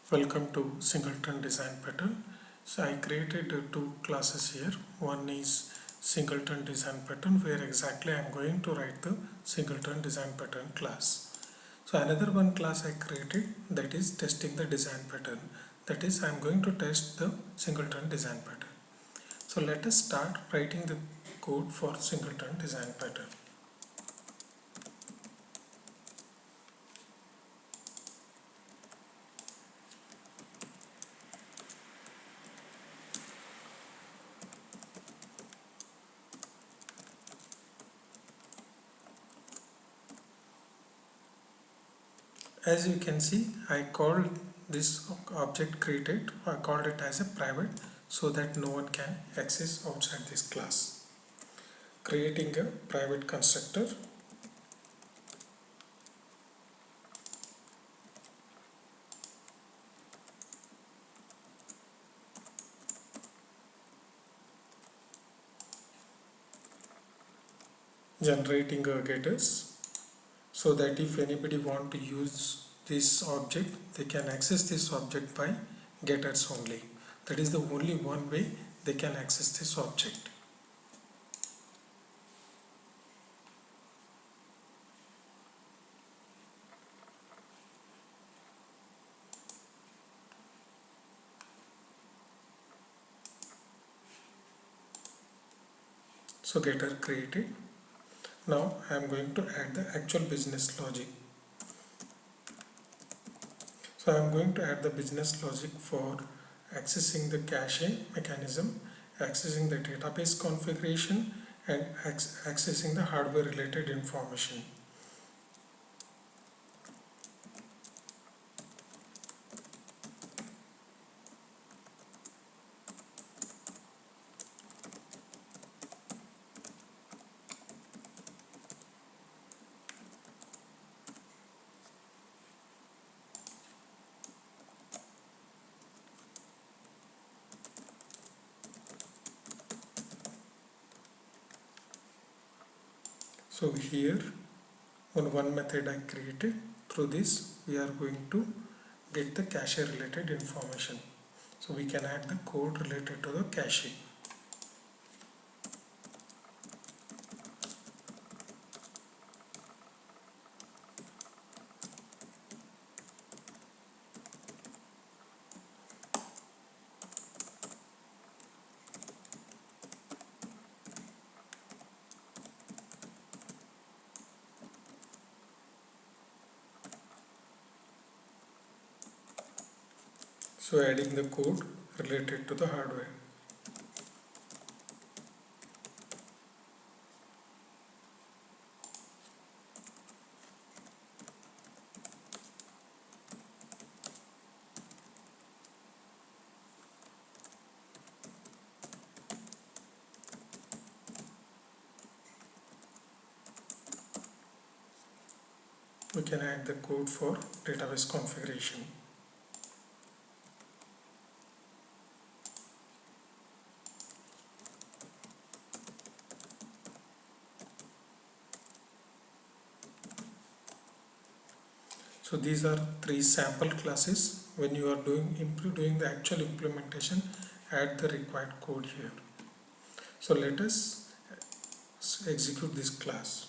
Welcome to Singleton design pattern. So I created two classes here. One is Singleton design pattern where exactly I am going to write the Singleton design pattern class. So another one class I created, that is testing the design pattern. That is I am going to test the Singleton design pattern. So let us start writing the code for Singleton design pattern. As you can see, I called this object created, I called it as a private so that no one can access outside this class. Creating a private constructor. Generating getters so that if anybody want to use this object, they can access this object by getters only. That is the only one way they can access this object. So getter created. Now I am going to add the actual business logic. So I am going to add the business logic for accessing the cache mechanism, accessing the database configuration, and accessing the hardware related information. So here on one method I created, through this we are going to get the cache related information. So we can add the code related to the cache. So adding the code related to the hardware. We can add the code for database configuration. So these are three sample classes. When you are doing the actual implementation, add the required code here. So let us execute this class.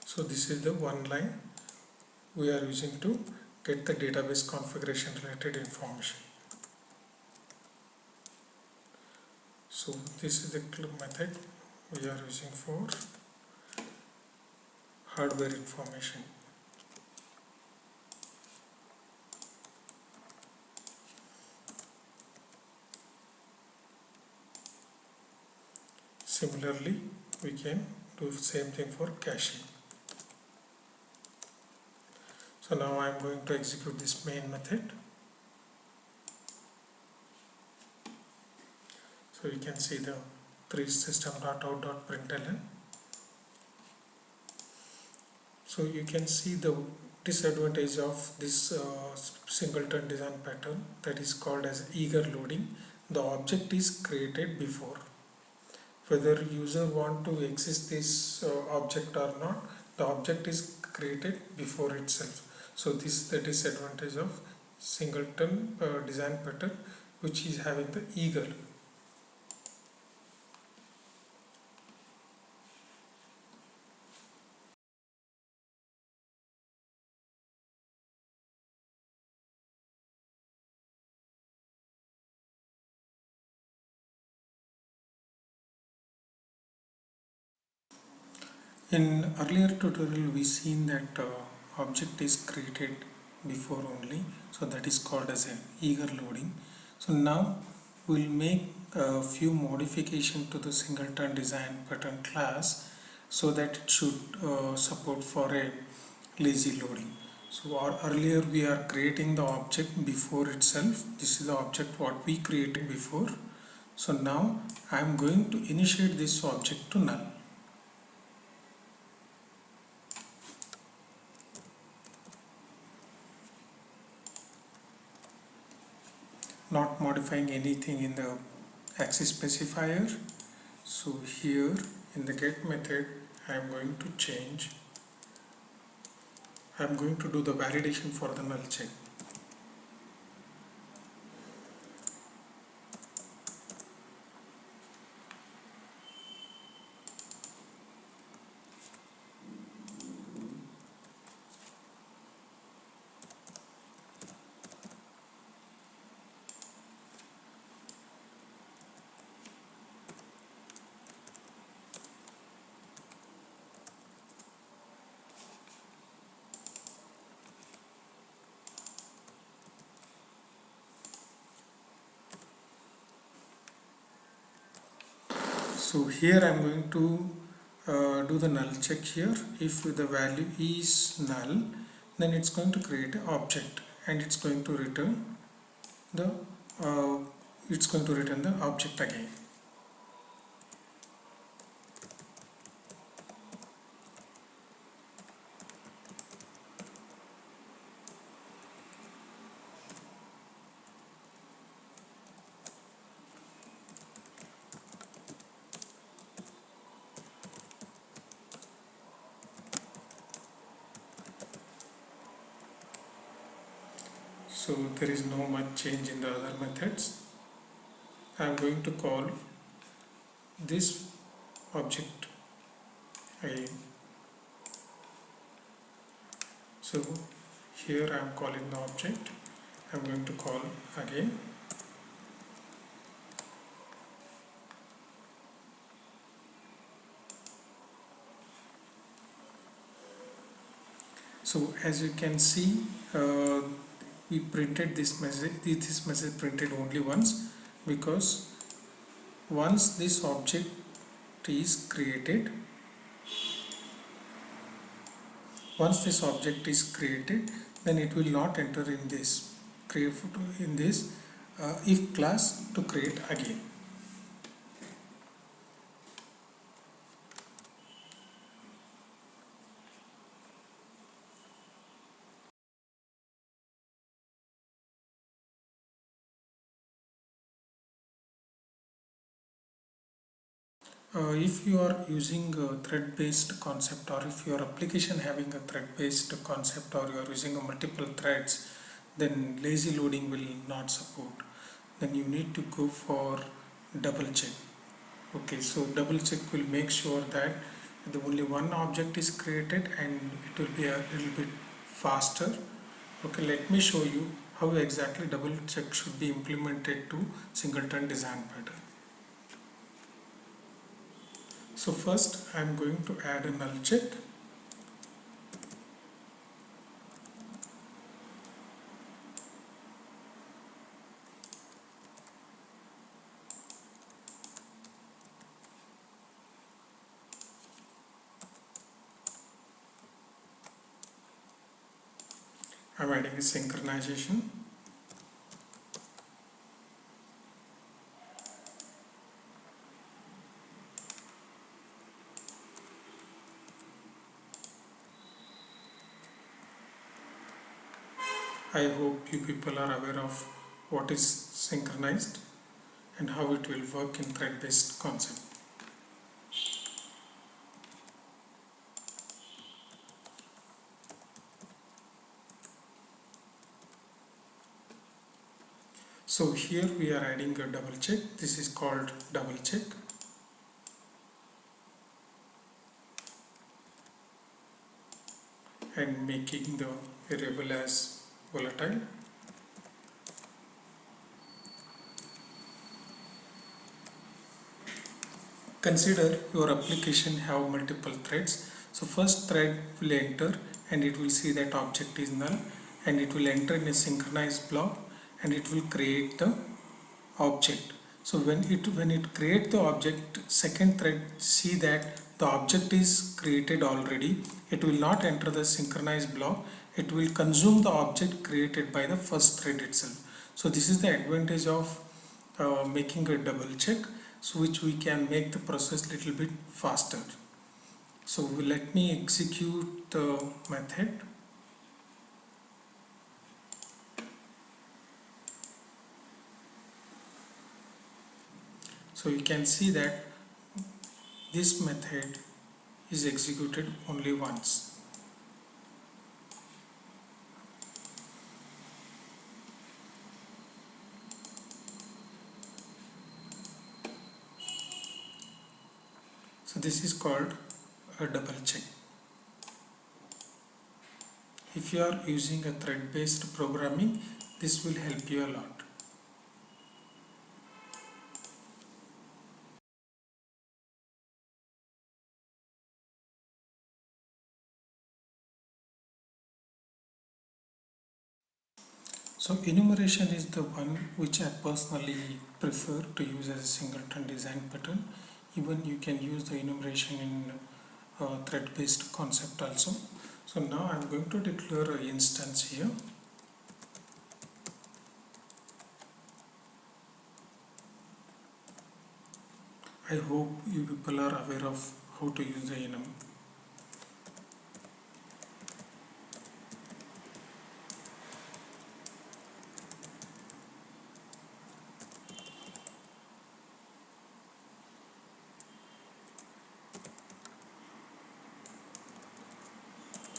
So this is the one line we are using to get the database configuration related information. So this is the method we are using for hardware information. Similarly, we can do the same thing for caching. So now I am going to execute this main method. So you can see the three system.out.println. So you can see the disadvantage of this singleton design pattern, that is called as eager loading. The object is created before. Whether user want to access this object or not, the object is created before itself. So this is the disadvantage of singleton design pattern, which is having the eager. In earlier tutorial we seen that object is created before only, so that is called as an eager loading. So now we'll make a few modification to the singleton design pattern class so that it should support for a lazy loading. So earlier we are creating the object before itself. This is the object what we created before. So now I am going to initiate this object to null. Not modifying anything in the access specifier. So here in the get method I am going to change, I am going to do the validation for the null check. So here I am going to do the null check here. If the value is null, then it's going to create an object and it's going to return the object again. So there is no much change in the other methods. I am going to call this object again. So here I am calling the object. I am going to call again. So as you can see, we printed this message printed only once, because once this object is created, then it will not enter in this if class to create again. If you are using a thread-based concept, or if your application having a thread-based concept, or you are using a multiple threads, then lazy loading will not support. Then you need to go for double check. Okay, so double check will make sure that the only one object is created and it will be a little bit faster. Okay, let me show you how exactly double check should be implemented to singleton design pattern. So first I am going to add a null check. I am adding a synchronization. I hope you people are aware of what is synchronized and how it will work in thread-based concept. So here we are adding a double check. This is called double check. And making the variable as volatile. Consider your application have multiple threads. So first thread will enter and it will see that object is null, and it will enter in a synchronized block and it will create the object. So when it creates the object, second thread see that the object is created already. It will not enter the synchronized block. It will consume the object created by the first thread itself. So this is the advantage of making a double check, so which we can make the process little bit faster. So let me execute the method. So you can see that this method is executed only once. So this is called a double check. If you are using a thread-based programming, this will help you a lot. So enumeration is the one which I personally prefer to use as a singleton design pattern. Even you can use the enumeration in thread-based concept also. So now I am going to declare an instance here. I hope you people are aware of how to use the enum.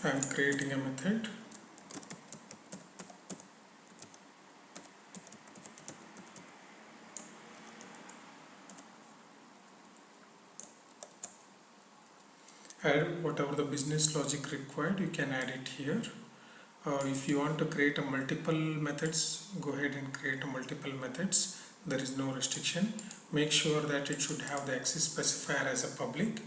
I am creating a method. Add whatever the business logic required, you can add it here. If you want to create a multiple methods, go ahead and create a multiple methods. There is no restriction. Make sure that it should have the access specifier as a public.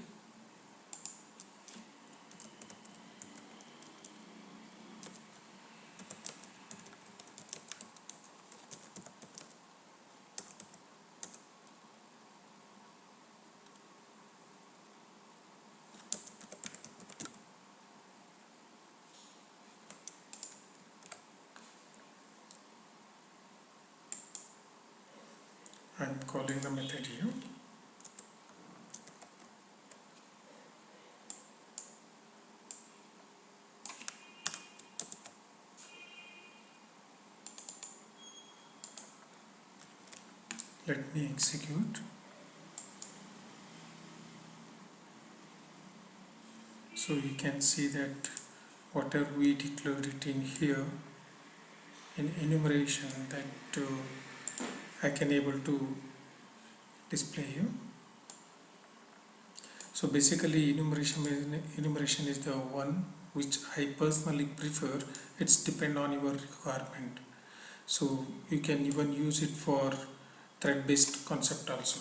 I am calling the method here. Let me execute. So you can see that whatever we declared it in here in enumeration, that I can able to display here. So basically enumeration is the one which I personally prefer. It's depend on your requirement. So you can even use it for thread-based concept also.